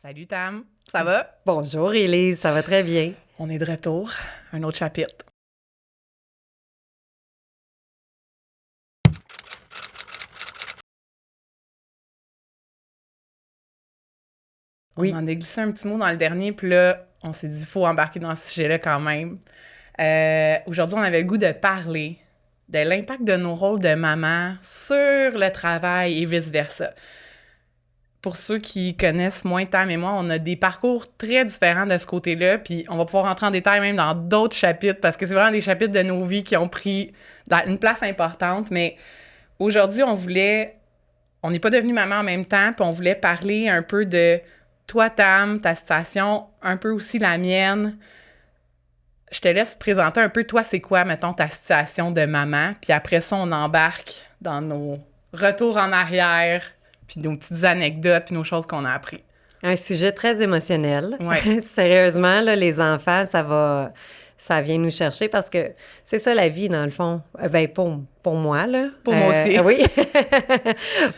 Salut Tam, ça va? Bonjour Élise, ça va très bien. On est de retour, un autre chapitre. Oui. On en a glissé un petit mot dans le dernier, puis là, on s'est dit, il faut embarquer dans ce sujet-là quand même. Aujourd'hui, on avait le goût de parler de l'impact de nos rôles de maman sur le travail et vice-versa. Pour ceux qui connaissent moins Tam et moi, on a des parcours très différents de ce côté-là, puis on va pouvoir rentrer en détail même dans d'autres chapitres, parce que c'est vraiment des chapitres de nos vies qui ont pris une place importante, mais aujourd'hui, on n'est pas devenu maman en même temps, puis on voulait parler un peu de toi, Tam, ta situation, un peu aussi la mienne. Je te laisse présenter un peu, toi, c'est quoi, mettons, ta situation de maman, puis après ça, on embarque dans nos retours en arrière, puis nos petites anecdotes, puis nos choses qu'on a appris. Un sujet très émotionnel. Ouais. Sérieusement, là, les enfants, ça vient nous chercher parce que c'est ça la vie, dans le fond. Ben, pour moi, là. Pour moi aussi. Oui.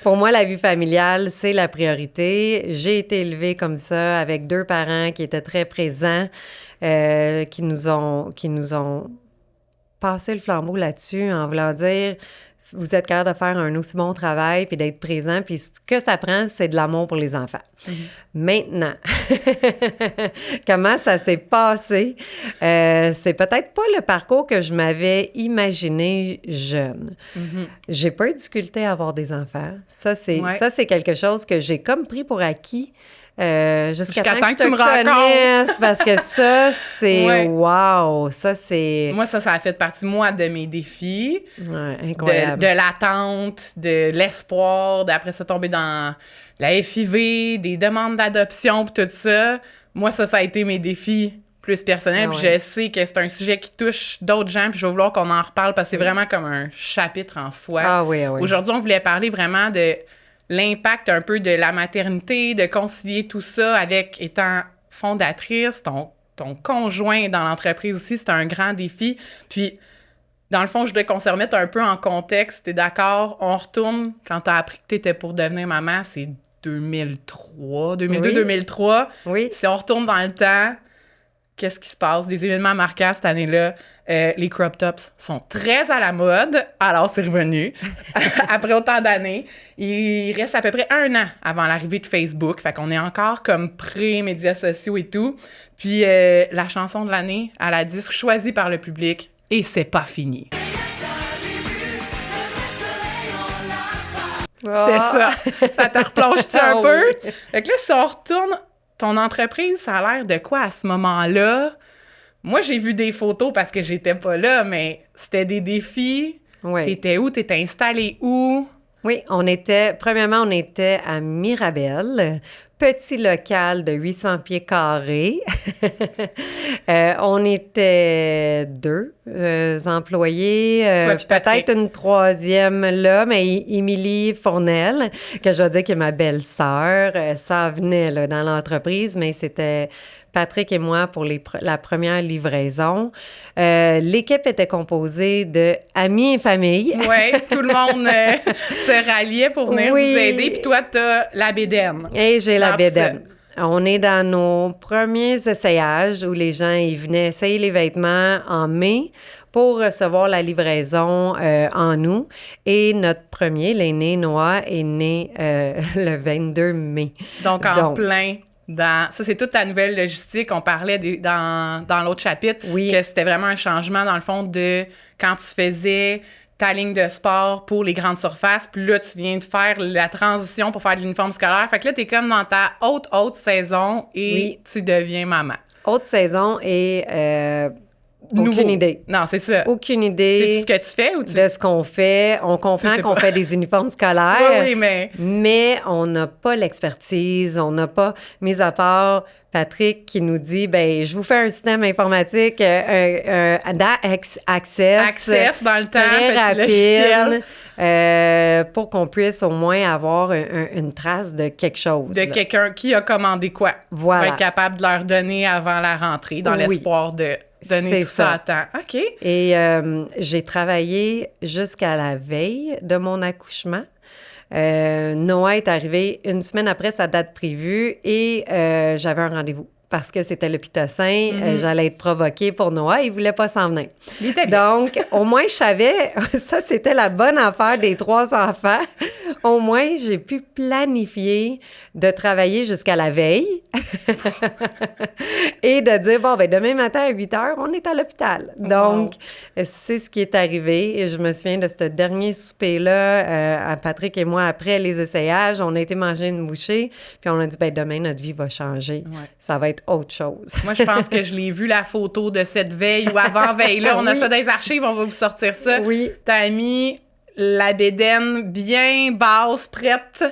Pour moi, la vie familiale, c'est la priorité. J'ai été élevée comme ça, avec deux parents qui étaient très présents, qui nous ont passé le flambeau là-dessus en voulant dire: vous êtes capable de faire un aussi bon travail puis d'être présent, puis ce que ça prend, c'est de l'amour pour les enfants. Mm-hmm. Maintenant, comment ça s'est passé? C'est peut-être pas le parcours que je m'avais imaginé jeune. Mm-hmm. J'ai pas eu de difficulté à avoir des enfants. Ça, c'est quelque chose que j'ai comme pris pour acquis. Jusqu'à temps que tu me connaisses, parce que ça, c'est wow! Ça, c'est... Moi, ça a fait partie, moi, de mes défis. Ouais, incroyable. De l'attente, de l'espoir, d'après ça tomber dans la FIV, des demandes d'adoption, puis tout ça. Moi, ça a été mes défis plus personnels. Puis je sais que c'est un sujet qui touche d'autres gens, puis je vais vouloir qu'on en reparle, parce que c'est vraiment comme un chapitre en soi. Ah oui, oui. Aujourd'hui, on voulait parler vraiment de l'impact un peu de la maternité, de concilier tout ça avec étant fondatrice, ton conjoint dans l'entreprise aussi, c'est un grand défi. Puis, dans le fond, je voudrais qu'on se remette un peu en contexte. T'es d'accord? On retourne quand t'as appris que t'étais pour devenir maman, c'est 2002-2003. Oui. Si on retourne dans le temps, qu'est-ce qui se passe? Des événements marquants cette année-là. Les crop tops sont très à la mode, alors c'est revenu. Après autant d'années, il reste à peu près 1 an avant l'arrivée de Facebook, fait qu'on est encore comme pré-médias sociaux et tout. Puis la chanson de l'année à la disque choisie par le public, et c'est pas fini. C'était ça. Ça te replonge-tu un peu? Oui. Fait que là, si on retourne, ton entreprise, ça a l'air de quoi à ce moment-là? Moi, j'ai vu des photos parce que j'étais pas là, mais c'était des défis. Oui. T'étais où? T'étais installée où? Oui, premièrement, on était à Mirabel, petit local de 800 pieds carrés. On était 2 employés, peut-être une troisième là, mais Émilie Fournel, que je dois dire que ma belle-sœur, ça venait là, dans l'entreprise, mais c'était Patrick et moi pour la première livraison. L'équipe était composée d'amis et famille. Oui, tout le monde se ralliait pour venir vous aider. Puis toi, t'as la bédaine. Et j'ai la bédaine. On est dans nos premiers essayages où les gens ils venaient essayer les vêtements en mai pour recevoir la livraison en août. Et notre premier, l'aîné Noah, est né le 22 mai. Donc, plein... ça, c'est toute la nouvelle logistique. On parlait dans l'autre chapitre que c'était vraiment un changement, dans le fond, de quand tu faisais ta ligne de sport pour les grandes surfaces, puis là, tu viens de faire la transition pour faire de l'uniforme scolaire. Fait que là, t'es comme dans ta haute saison et tu deviens maman. Haute saison et... aucune idée. Non, c'est ça. Aucune idée. C'est ce que tu fais ou de ce qu'on fait. On comprend qu'on fait des uniformes scolaires. Oui, mais... Mais on n'a pas l'expertise. On n'a pas, mis à part Patrick qui nous dit, ben je vous fais un système informatique, Access dans le temps, très rapide, pour qu'on puisse au moins avoir une trace de quelque chose. De quelqu'un qui a commandé quoi. Voilà. Pour être capable de leur donner avant la rentrée, dans l'espoir de donner tout ça à temps. OK. Et j'ai travaillé jusqu'à la veille de mon accouchement. Noah est arrivé une semaine après sa date prévue et j'avais un rendez-vous. Parce que c'était le Pitocin, j'allais être provoquée pour Noah, il voulait pas s'en venir. Donc, au moins, je savais, ça, c'était la bonne affaire des 3 enfants. Au moins, j'ai pu planifier de travailler jusqu'à la veille et de dire, bon, ben demain matin à 8 heures, on est à l'hôpital. Donc, c'est ce qui est arrivé. Et je me souviens de ce dernier souper-là, à Patrick et moi, après les essayages, on a été manger une bouchée, puis on a dit, ben demain, notre vie va changer. Ouais. Ça va être autre chose. Moi, je pense que je l'ai vu, la photo de cette veille ou avant-veille-là. On a ça dans les archives, on va vous sortir ça. Oui. T'as mis la bédaine bien basse, prête,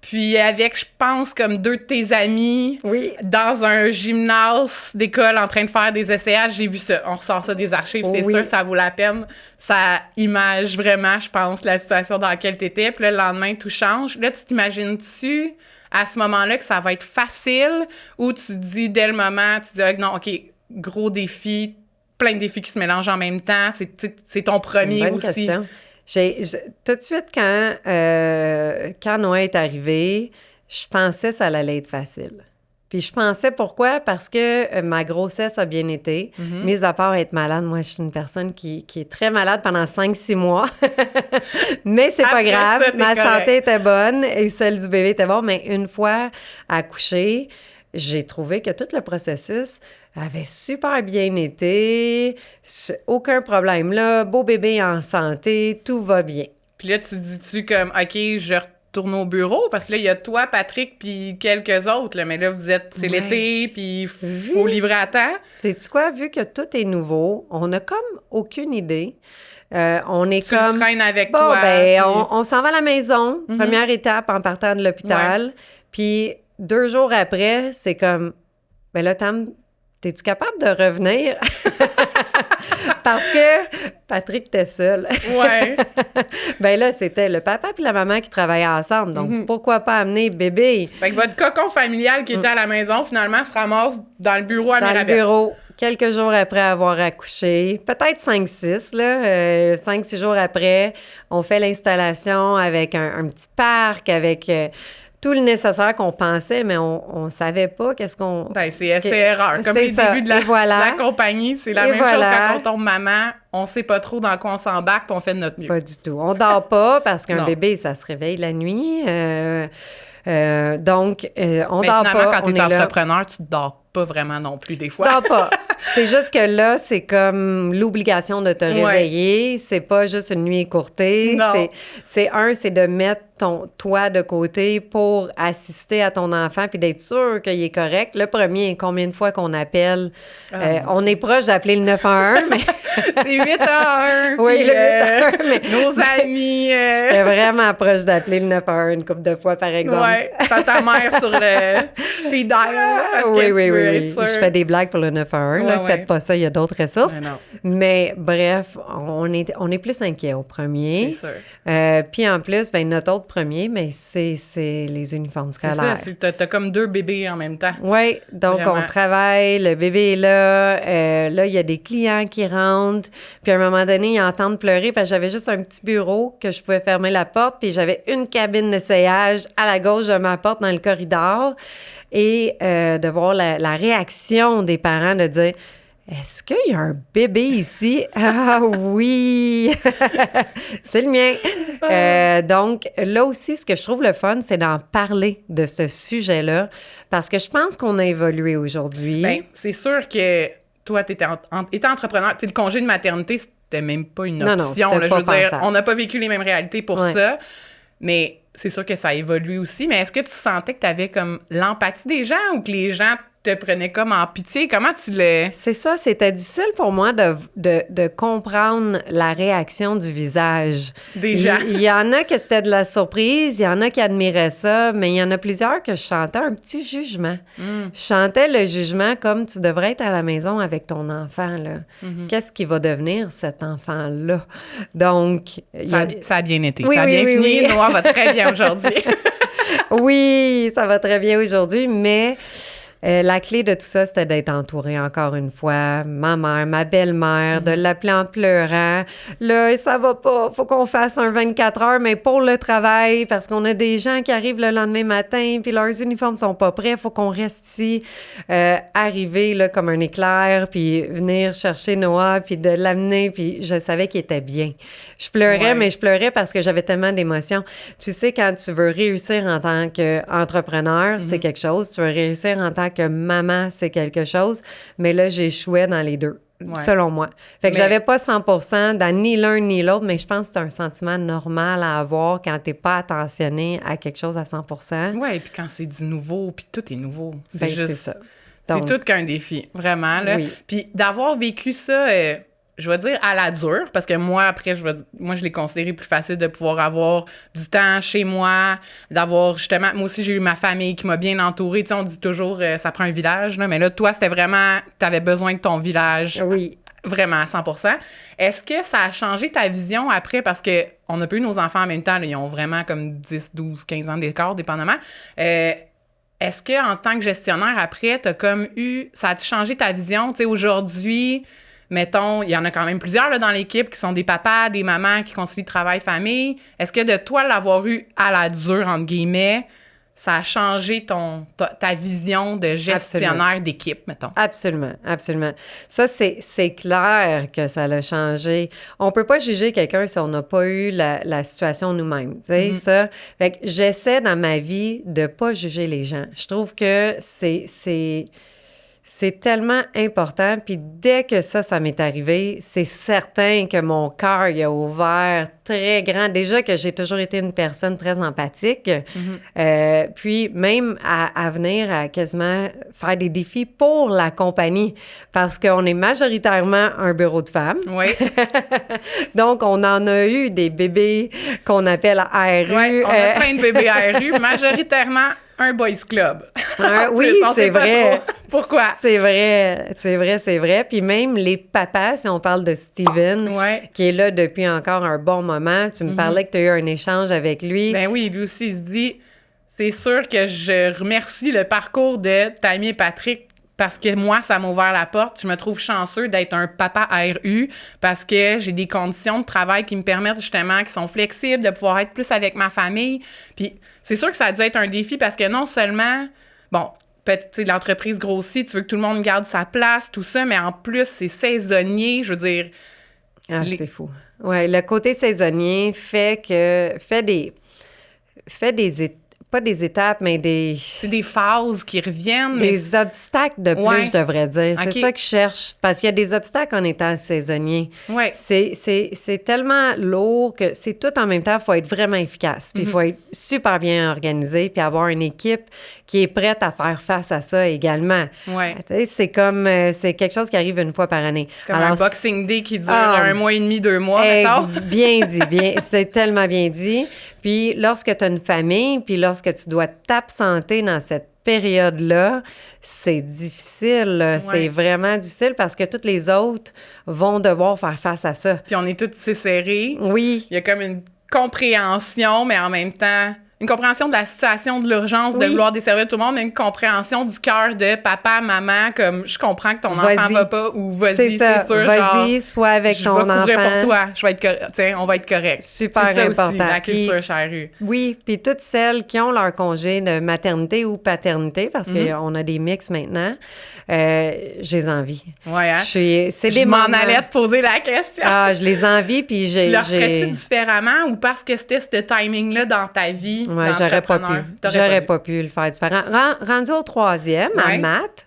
puis avec, je pense, comme 2 de tes amis dans un gymnase d'école en train de faire des essayages. J'ai vu ça. On ressort ça des archives, c'est sûr, ça vaut la peine. Ça image vraiment, je pense, la situation dans laquelle t'étais. Puis là, le lendemain, tout change. Là, tu t'imagines-tu à ce moment-là que ça va être facile ou tu dis dès le moment, tu dis non, OK, gros défi, plein de défis qui se mélangent en même temps, c'est ton premier c'est une bonne aussi. Question. Tout de suite, quand Noah est arrivé, je pensais que ça allait être facile. Puis je pensais pourquoi? Parce que ma grossesse a bien été. Mis à part être malade, moi, je suis une personne qui est très malade pendant 5-6 mois. Mais c'est pas grave. Ma santé était bonne et celle du bébé était bonne. Mais une fois accouchée, j'ai trouvé que tout le processus avait super bien été. Aucun problème là. Beau bébé en santé, tout va bien. Puis là, tu dis-tu comme, OK, je retourne au bureau? Parce que là, il y a toi, Patrick, puis quelques autres. Là, mais là, c'est l'été, puis il faut livrer à temps. Sais-tu quoi? Vu que tout est nouveau, on n'a comme aucune idée. On est tu comme... Tu traînes avec bon, toi. Ben, on s'en va à la maison. Première étape en partant de l'hôpital. Puis 2 jours après, c'est comme... Ben là, Tam, t'es-tu capable de revenir? Parce que Patrick était seul. Ouais. Ben là, c'était le papa et la maman qui travaillaient ensemble. Donc, pourquoi pas amener bébé? Fait que votre cocon familial qui était à la maison, finalement, se ramasse dans le bureau à Mirabel. Dans le bureau, quelques jours après avoir accouché. Peut-être 5-6, là. 5-6 jours après, on fait l'installation avec un petit parc, avec... tout le nécessaire qu'on pensait, mais on savait pas qu'est-ce qu'on... Ben, c'est essai-erreur. Comme les débuts de la compagnie, c'est la même chose quand on tombe maman. On sait pas trop dans quoi on s'embarque, puis on fait de notre mieux. Pas du tout. On dort pas parce qu'un bébé, ça se réveille la nuit. Donc, on dort pas. Quand tu es entrepreneur, tu dors pas vraiment non plus des fois. Tu dors pas. C'est juste que là, c'est comme l'obligation de te réveiller. C'est pas juste une nuit écourtée. Non. C'est de mettre toi de côté pour assister à ton enfant puis d'être sûr qu'il est correct. Le premier, combien de fois qu'on appelle? On est proche d'appeler le 911, mais... c'est 811. Oui, le 811, mais... Nos amis... J'étais vraiment proche d'appeler le 911 une couple de fois, par exemple. Oui, ta mère sur le feed oui. Je fais des blagues pour le 911. Là, faites pas ça, il y a d'autres ressources. Mais bref, on est plus inquiets au premier. C'est sûr. Puis en plus, ben, notre autre premier, mais c'est les uniformes scolaires. C'est ça, t'as comme 2 bébés en même temps. Oui, donc vraiment. On travaille, le bébé est là. Là, il y a des clients qui rentrent. Puis à un moment donné, ils entendent pleurer parce que j'avais juste un petit bureau que je pouvais fermer la porte. Puis j'avais une cabine d'essayage à la gauche de ma porte dans le corridor. Et de voir la réaction des parents de dire... Est-ce qu'il y a un bébé ici? Ah oui! C'est le mien! Donc, là aussi, ce que je trouve le fun, c'est d'en parler de ce sujet-là, parce que je pense qu'on a évolué aujourd'hui. Bien, c'est sûr que toi, étant entrepreneur, le congé de maternité, c'était même pas une option. Non, là, je veux dire, on n'a pas vécu les mêmes réalités pour ça, mais c'est sûr que ça a évolué aussi. Mais est-ce que tu sentais que tu avais comme l'empathie des gens ou que les gens te prenaient comme en pitié? Comment tu le... C'est ça, c'était difficile pour moi de comprendre la réaction du visage. Des gens. Il y en a que c'était de la surprise, il y en a qui admiraient ça, mais il y en a plusieurs que je chantais un petit jugement. Je chantais le jugement comme tu devrais être à la maison avec ton enfant, là. Qu'est-ce qui va devenir cet enfant-là? Donc... Ça a bien été. Ça a bien fini. Noah va très bien aujourd'hui. Oui, ça va très bien aujourd'hui, mais... La clé de tout ça, c'était d'être entourée, encore une fois. Ma mère, ma belle-mère, de l'appeler en pleurant. Là, ça va pas, faut qu'on fasse un 24 heures, mais pour le travail, parce qu'on a des gens qui arrivent le lendemain matin, puis leurs uniformes sont pas prêts, faut qu'on reste ici. Arriver là, comme un éclair, puis venir chercher Noah, puis de l'amener, puis je savais qu'il était bien. Je pleurais, mais je pleurais parce que j'avais tellement d'émotions. Tu sais, quand tu veux réussir en tant qu'entrepreneur, c'est quelque chose. Tu veux réussir en tant que maman, c'est quelque chose. Mais là, j'échouais dans les deux, selon moi. Fait que j'avais pas 100% dans ni l'un ni l'autre, mais je pense que c'est un sentiment normal à avoir quand t'es pas attentionné à quelque chose à 100%. Oui, puis quand c'est du nouveau, puis tout est nouveau. C'est ça. Donc, c'est tout qu'un défi, vraiment. Là. Oui. Puis d'avoir vécu ça... je vais dire à la dure, parce que moi, après, je l'ai considéré plus facile de pouvoir avoir du temps chez moi, d'avoir justement... Moi aussi, j'ai eu ma famille qui m'a bien entourée. Tu sais, on dit toujours, ça prend un village, là, mais là, toi, c'était vraiment... T'avais besoin de ton village. Oui. Vraiment, à 100%. Est-ce que ça a changé ta vision après? Parce que on n'a pas eu nos enfants en même temps. Là, ils ont vraiment comme 10, 12, 15 ans d'écart, dépendamment. Est-ce qu'en tant que gestionnaire, après, t'as comme eu... Ça a changé ta vision? Tu sais, aujourd'hui... Mettons, il y en a quand même plusieurs là, dans l'équipe qui sont des papas, des mamans qui concilient travail-famille. Est-ce que de toi, l'avoir eu à la dure, entre guillemets, ça a changé ta vision de gestionnaire d'équipe, mettons? Absolument, absolument. Ça, c'est clair que ça l'a changé. On peut pas juger quelqu'un si on n'a pas eu la situation nous-mêmes, tu sais, ça. Fait que j'essaie dans ma vie de pas juger les gens. Je trouve que c'est tellement important. Puis dès que ça m'est arrivé, c'est certain que mon cœur il a ouvert très grand. Déjà que j'ai toujours été une personne très empathique. Puis même à venir à quasiment faire des défis pour la compagnie. Parce qu'on est majoritairement un bureau de femmes. Oui. Donc, on en a eu des bébés qu'on appelle ARU. Oui, on a plein de bébés ARU, majoritairement un boys club. Oui, c'est vrai. Pourquoi? C'est vrai. Puis même les papas, si on parle de Steven, qui est là depuis encore un bon moment, tu me parlais que tu as eu un échange avec lui. Ben oui, lui aussi, il se dit, c'est sûr que je remercie le parcours de Tammy et Patrick parce que moi, ça m'a ouvert la porte. Je me trouve chanceux d'être un papa ARU parce que j'ai des conditions de travail qui me permettent justement, qui sont flexibles, de pouvoir être plus avec ma famille. Puis c'est sûr que ça a dû être un défi parce que non seulement, bon, peut-être l'entreprise grossit, tu veux que tout le monde garde sa place, tout ça, mais en plus, c'est saisonnier, je veux dire... c'est fou. Oui, le côté saisonnier fait pas des étapes, mais des... C'est des phases qui reviennent. Des obstacles de plus, je devrais dire. C'est ça que je cherche. Parce qu'il y a des obstacles en étant saisonnier. Oui. C'est tellement lourd que c'est tout en même temps. Il faut être vraiment efficace. Puis il faut être super bien organisé puis avoir une équipe qui est prête à faire face à ça également. Oui. C'est comme... c'est quelque chose qui arrive une fois par année. C'est comme un Boxing Day qui dure 1 mois et demi, 2 mois, mettons. Bien dit, bien. C'est tellement bien dit. Puis lorsque tu as une famille, puis lorsque tu dois t'absenter dans cette période-là, c'est difficile. C'est vraiment difficile parce que toutes les autres vont devoir faire face à ça. Puis on est tous serrés. Oui. Il y a comme une compréhension, mais en même temps... Une compréhension de la situation de l'urgence, de vouloir desservir tout le monde, mais une compréhension du cœur de papa, maman, comme je comprends que ton enfant va pas, ou vas-y, c'est sûr. Vas-y, sois avec ton enfant. Je vais couvrir pour toi. On va être correct. Super c'est ça important. Aussi, la culture CHRU. Oui, puis toutes celles qui ont leur congé de maternité ou paternité, parce qu'on a des mix maintenant, je les envie. Oui, hein? Je m'en allais te poser la question. Ah, je les envie, puis Tu leur ferais-tu différemment ou parce que c'était ce timing-là dans ta vie? Oui, j'aurais pas pu le faire différent. Rendu au 3e, à Matt,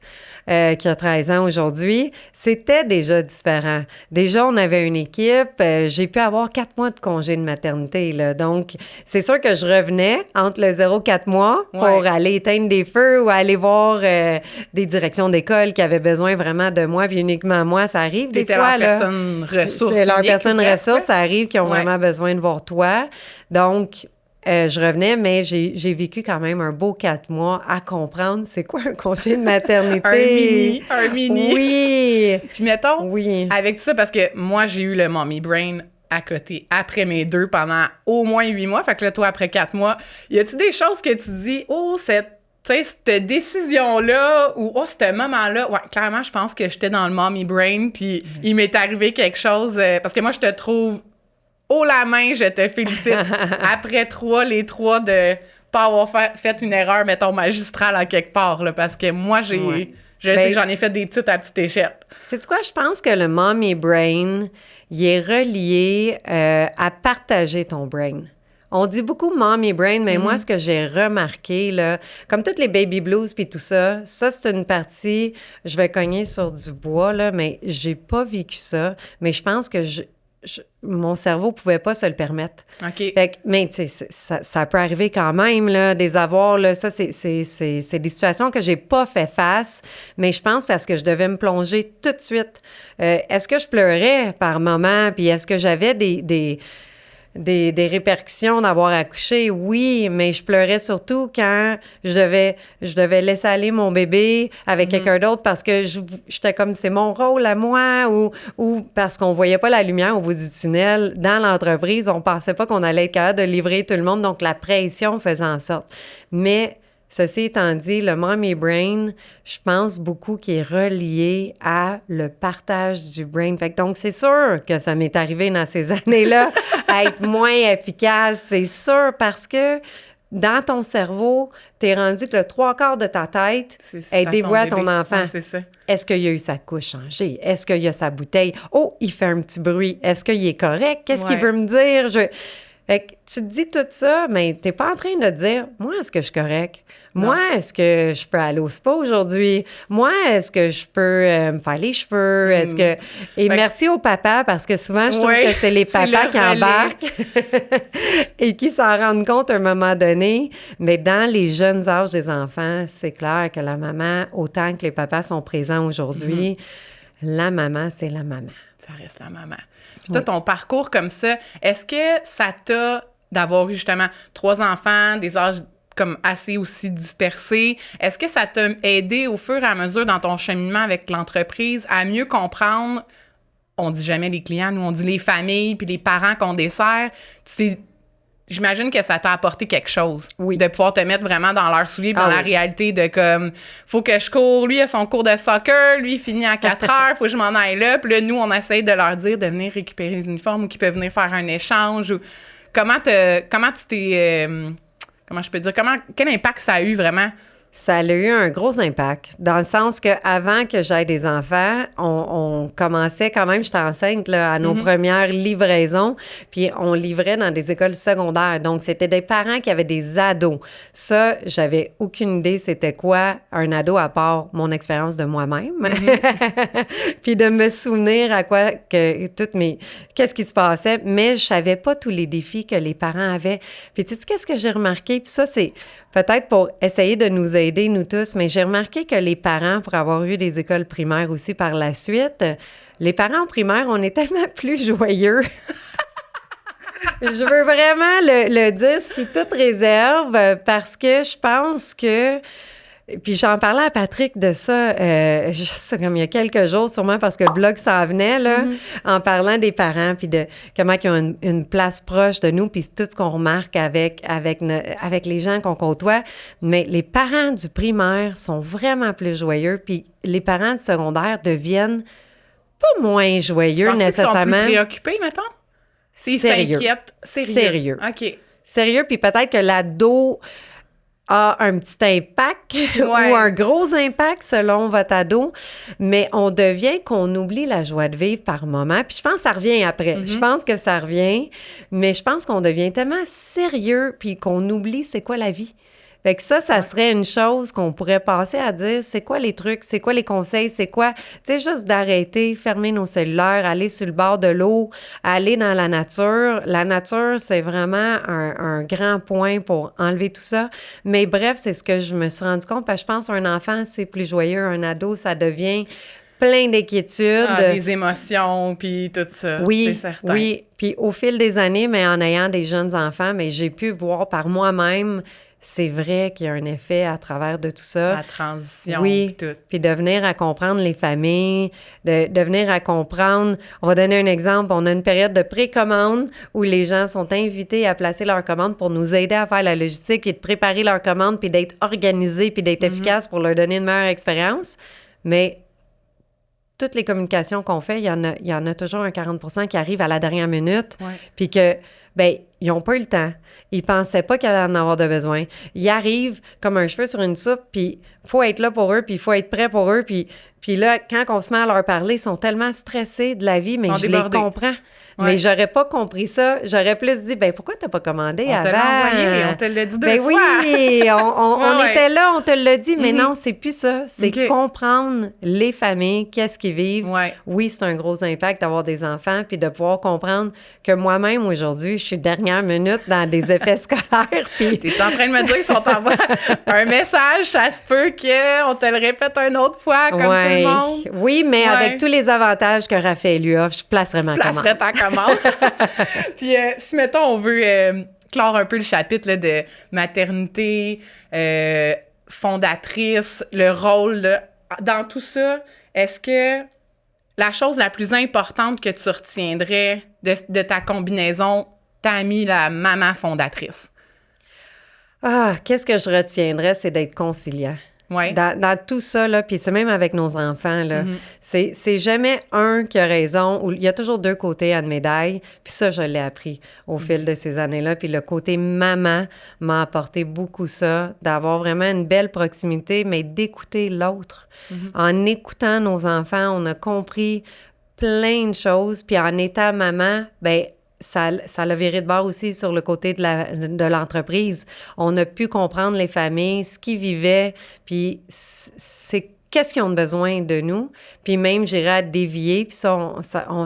qui a 13 ans aujourd'hui, c'était déjà différent. Déjà, on avait une équipe. J'ai pu avoir 4 mois de congé de maternité. Là. Donc, c'est sûr que je revenais entre le 0 et 4 mois pour aller éteindre des feux ou aller voir des directions d'école qui avaient besoin vraiment de moi, puis uniquement moi. Ça arrive des fois. Personne ressource. C'est leur personne ressource. Ça arrive qu'ils ont vraiment besoin de voir toi. Donc, je revenais, mais j'ai vécu quand même un beau 4 mois à comprendre c'est quoi un congé de maternité. un mini. Oui. Puis mettons, avec tout ça, parce que moi, j'ai eu le mommy brain à côté après mes 2 pendant au moins 8 mois. Fait que là, toi, après 4 mois, y a-tu des choses que tu dis, tu sais, cette décision-là ou ce moment-là, ouais, clairement, je pense que j'étais dans le mommy brain, puis il m'est arrivé quelque chose, parce que moi, je te trouve haut la main, je te félicite. Après les trois, de pas avoir fait une erreur, mettons, magistrale à quelque part, là, parce que moi, je sais que j'en ai fait des petites à petite échelle. Sais-tu quoi? Je pense que le mommy brain, il est relié à partager ton brain. On dit beaucoup mommy brain, mais moi, ce que j'ai remarqué, là, comme toutes les baby blues puis tout ça, c'est une partie, je vais cogner sur du bois, là, mais j'ai pas vécu ça. Mais je pense que mon cerveau pouvait pas se le permettre. OK. Fait que, mais tu sais, ça peut arriver quand même, là, des avoirs, là, ça, c'est des situations que j'ai pas fait face, mais je pense parce que je devais me plonger tout de suite. Est-ce que je pleurais par moment, puis est-ce que j'avais des répercussions d'avoir accouché? Oui, mais je pleurais surtout quand je devais laisser aller mon bébé avec quelqu'un d'autre parce que j'étais comme, c'est mon rôle à moi, ou parce qu'on voyait pas la lumière au bout du tunnel. Dans l'entreprise, on pensait pas qu'on allait être capable de livrer tout le monde, donc la pression faisait en sorte. Mais ceci étant dit, le mommy brain, je pense beaucoup qu'il est relié à le partage du brain. Fait que donc, c'est sûr que ça m'est arrivé dans ces années-là à être moins efficace. C'est sûr parce que dans ton cerveau, t'es rendu que le 3/4 de ta tête est dévouée à ton enfant. Ouais, c'est ça. Est-ce qu'il y a eu sa couche changée? Est-ce qu'il y a sa bouteille? Oh, il fait un petit bruit. Est-ce qu'il est correct? Qu'est-ce qu'il veut me dire? Fait que tu te dis tout ça, mais t'es pas en train de dire, moi, est-ce que je suis correct? Moi, est-ce que je peux aller au spa aujourd'hui? Moi, est-ce que je peux me faire les cheveux? Est-ce que... Et merci au papa, parce que souvent, je trouve que c'est les papas qui embarquent et qui s'en rendent compte à un moment donné. Mais dans les jeunes âges des enfants, c'est clair que la maman, autant que les papas sont présents aujourd'hui, la maman, c'est la maman. Ça reste la maman. Puis toi, ton parcours comme ça, est-ce que ça t'a d'avoir eu justement 3 enfants, des âges comme assez aussi dispersés, est-ce que ça t'a aidé au fur et à mesure dans ton cheminement avec l'entreprise à mieux comprendre, on dit jamais les clients, nous on dit les familles puis les parents qu'on dessert, j'imagine que ça t'a apporté quelque chose. Oui. De pouvoir te mettre vraiment dans leurs souliers, dans la réalité de comme, faut que je cours, lui a son cours de soccer, lui il finit à 4 heures, faut que je m'en aille là. Puis là, nous, on essaye de leur dire de venir récupérer les uniformes ou qu'ils peuvent venir faire un échange. Ou comment tu t'es... comment je peux dire? Quel impact ça a eu vraiment? Ça a eu un gros impact, dans le sens qu'avant que j'aie des enfants, on commençait quand même, j'étais enceinte là, à nos premières livraisons, puis on livrait dans des écoles secondaires. Donc, c'était des parents qui avaient des ados. Ça, j'avais aucune idée c'était quoi un ado à part mon expérience de moi-même. Puis de me souvenir à quoi que qu'est-ce qui se passait, mais je savais pas tous les défis que les parents avaient. Puis tu sais, qu'est-ce que j'ai remarqué? Puis ça, c'est peut-être pour essayer de nous aider, nous tous, mais j'ai remarqué que les parents, pour avoir eu des écoles primaires aussi par la suite, les parents en primaire, on est tellement plus joyeux. Je veux vraiment le dire sous toute réserve parce que je pense que... Puis j'en parlais à Patrick de ça, juste comme il y a quelques jours, sûrement parce que le blog s'en venait, là, en parlant des parents, puis de comment ils ont une place proche de nous, puis tout ce qu'on remarque avec les gens qu'on côtoie. Mais les parents du primaire sont vraiment plus joyeux, puis les parents du secondaire deviennent pas moins joyeux nécessairement. Ils sont plus préoccupés, mettons? Ils s'inquiètent. Sérieux. OK. Sérieux, puis peut-être que l'ado a un petit impact ou un gros impact selon votre ado, mais on devient qu'on oublie la joie de vivre par moment. Puis je pense que ça revient après. Je pense que ça revient, mais je pense qu'on devient tellement sérieux puis qu'on oublie c'est quoi la vie. Fait que ça serait une chose qu'on pourrait passer à dire, c'est quoi les trucs, c'est quoi les conseils, c'est quoi, tu sais, juste d'arrêter, fermer nos cellulaires, aller sur le bord de l'eau, aller dans la nature. La nature, c'est vraiment un grand point pour enlever tout ça. Mais bref, c'est ce que je me suis rendu compte, parce que je pense qu'un enfant, c'est plus joyeux, un ado, ça devient plein d'inquiétudes. Des émotions, puis tout ça, oui, c'est certain. Oui, puis au fil des années, mais en ayant des jeunes enfants, mais j'ai pu voir par moi-même c'est vrai qu'il y a un effet à travers de tout ça. La transition, Oui, puis tout. puis de venir à comprendre les familles, de venir à comprendre... On va donner un exemple. On a une période de précommande où les gens sont invités à placer leurs commandes pour nous aider à faire la logistique, puis de préparer leurs commandes, puis d'être organisés, puis d'être efficaces pour leur donner une meilleure expérience. Mais toutes les communications qu'on fait, il y en a toujours un 40% qui arrive à la dernière minute, Ouais. puis que, ben ils n'ont pas eu le temps. Ils pensaient pas qu'il allait en avoir de besoin. Ils arrivent comme un cheveu sur une soupe, puis il faut être là pour eux, puis il faut être prêt pour eux. Puis là, quand on se met à leur parler, ils sont tellement stressés de la vie, mais Ils sont je débordés. les comprends. Ouais. Mais j'aurais pas compris ça. J'aurais plus dit, ben pourquoi t'as pas commandé On avant? te l'a envoyé, on te l'a dit deux Ben fois. oui, on Ouais. était là, on te l'a dit, mais Mhm. non, c'est plus ça. C'est OK. comprendre les familles, qu'est-ce qu'ils vivent. Ouais. Oui, c'est un gros impact d'avoir des enfants, puis de pouvoir comprendre que moi-même, aujourd'hui, je suis dernière minute dans des effets scolaires, puis... T'es en train de me dire qu'ils sont en un message, ça se peut qu'on te le répète une autre fois, comme tout Ouais. le monde. Oui, mais Ouais. avec tous les avantages que Raphaël lui offre, je placerais ma commande. Placerais ta commande. Puis, si, mettons, on veut clore un peu le chapitre là, de maternité, fondatrice, le rôle, là, dans tout ça, est-ce que la chose la plus importante que tu retiendrais de ta combinaison, t'as mis la maman fondatrice? Ah, qu'est-ce que je retiendrais, c'est d'être conciliant. Oui. Dans tout ça, là, puis c'est même avec nos enfants, là, c'est jamais un qui a raison, ou il y a toujours deux côtés à une médaille, puis ça, je l'ai appris au fil de ces années-là, puis le côté maman m'a apporté beaucoup ça, d'avoir vraiment une belle proximité, mais d'écouter l'autre. En écoutant nos enfants, on a compris plein de choses, puis en étant maman, ben ça l'a viré de bord aussi sur le côté de l'entreprise. On a pu comprendre les familles, ce qu'ils vivaient, puis c'est qu'est-ce qu'ils ont besoin de nous. Puis même, j'irais à dévier, puis ça,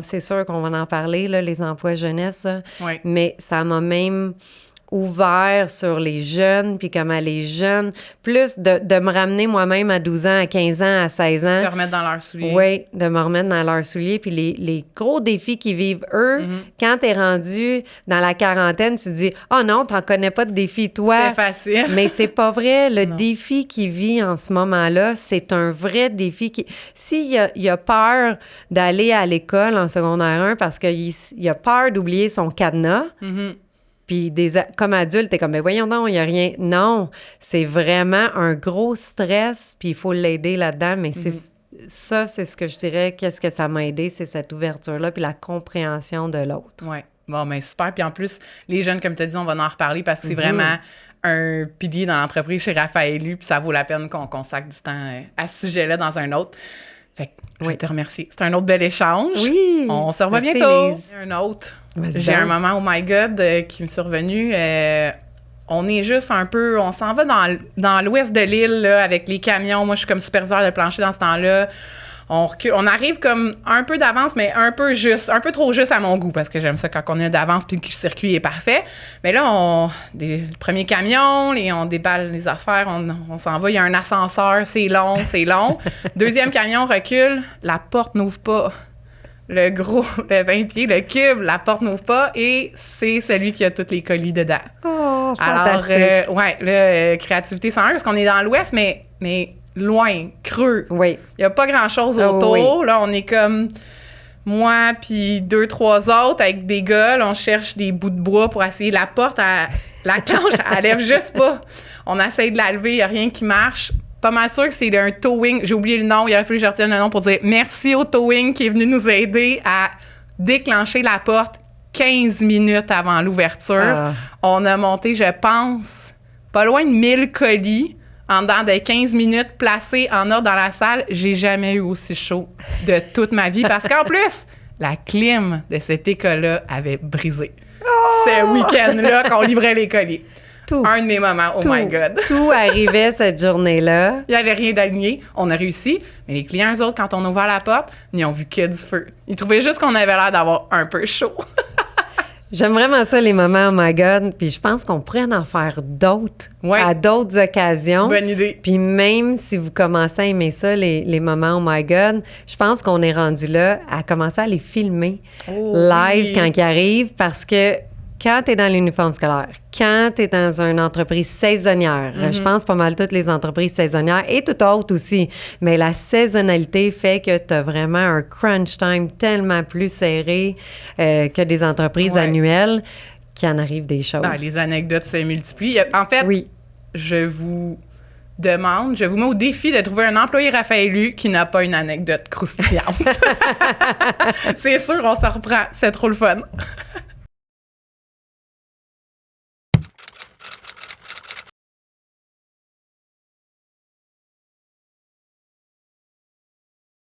c'est sûr qu'on va en parler, là, les emplois jeunesse, là. Oui. Mais ça m'a même ouvert sur les jeunes, puis comment les jeunes, plus de me ramener moi-même à 12 ans, à 15 ans, à 16 ans. Te remettre dans leurs souliers. Oui, de me remettre dans leurs souliers. Puis les gros défis qu'ils vivent, eux, quand t'es rendu dans la quarantaine, tu te dis « Oh non, t'en connais pas de défi, toi. » C'est facile. Mais c'est pas vrai. Le Non. défi qu'il vit en ce moment-là, c'est un vrai défi. S'il a peur d'aller à l'école en secondaire 1 parce qu'il a peur d'oublier son cadenas, puis comme adulte, t'es comme, mais voyons donc, il n'y a rien. Non, c'est vraiment un gros stress, puis il faut l'aider là-dedans, mais c'est ce que je dirais, qu'est-ce que ça m'a aidé, c'est cette ouverture-là, puis la compréhension de l'autre. Oui. Bon, ben super. Puis en plus, les jeunes, comme tu as dit, on va en reparler parce que c'est vraiment un pilier dans l'entreprise chez Raphaël, puis ça vaut la peine qu'on consacre du temps à ce sujet-là dans un autre. Fait que je vais te remercier. C'est un autre bel échange. Oui! On se revoit Merci, bientôt. Lise. Un autre. Vas-y J'ai donc. un moment, oh my God, qui me est survenu. On est juste un peu... On s'en va dans l'ouest de l'île, là, avec les camions. Moi, je suis comme superviseur de plancher dans ce temps-là. On recule. On arrive comme un peu d'avance, mais un peu trop juste à mon goût, parce que j'aime ça quand on est d'avance puis que le circuit est parfait. Mais là, le premier camion, on déballe les affaires, on s'en va, il y a un ascenseur, c'est long. Deuxième camion recule, la porte n'ouvre pas. Le 20 pieds, le cube, la porte n'ouvre pas et c'est celui qui a tous les colis dedans. Oh, Alors, fantastique. créativité 101, parce qu'on est dans l'ouest, mais loin, creux. Oui. Il n'y a pas grand-chose autour. Oui. Là, on est comme moi puis 2-3 autres avec des gars. Là, on cherche des bouts de bois pour essayer. La porte, la planche, elle lève juste pas. On essaye de la lever, il n'y a rien qui marche. Pas mal sûr que c'est un towing. J'ai oublié le nom. Il a fallu que je retienne le nom pour dire merci au towing qui est venu nous aider à déclencher la porte 15 minutes avant l'ouverture. Ah. On a monté, je pense, pas loin de 1000 colis en dedans de 15 minutes placés en ordre dans la salle. J'ai jamais eu aussi chaud de toute ma vie parce qu'en plus, la clim de cette école-là avait brisé. Ce week-end-là qu'on livrait les colis. Tout. Un de mes moments, oh my God. Tout arrivait cette journée-là. Il n'y avait rien d'aligné. On a réussi. Mais les clients, eux autres, quand on a ouvert la porte, ils ont vu que du feu. Ils trouvaient juste qu'on avait l'air d'avoir un peu chaud. J'aime vraiment ça, les moments, oh my God. Puis je pense qu'on pourrait en faire d'autres, Ouais. à d'autres occasions. Bonne idée. Puis même si vous commencez à aimer ça, les moments, oh my God, je pense qu'on est rendu là à commencer à les filmer Oh, live oui. quand ils arrivent parce que quand tu es dans l'uniforme scolaire, quand tu es dans une entreprise saisonnière, je pense pas mal toutes les entreprises saisonnières et toutes autres aussi, mais la saisonnalité fait que tu as vraiment un crunch time tellement plus serré que des entreprises annuelles qu'il en arrive des choses. Ah, les anecdotes se multiplient. En fait, je vous mets au défi de trouver un employé Raphaël qui n'a pas une anecdote croustillante. C'est sûr, on se reprend. C'est trop le fun.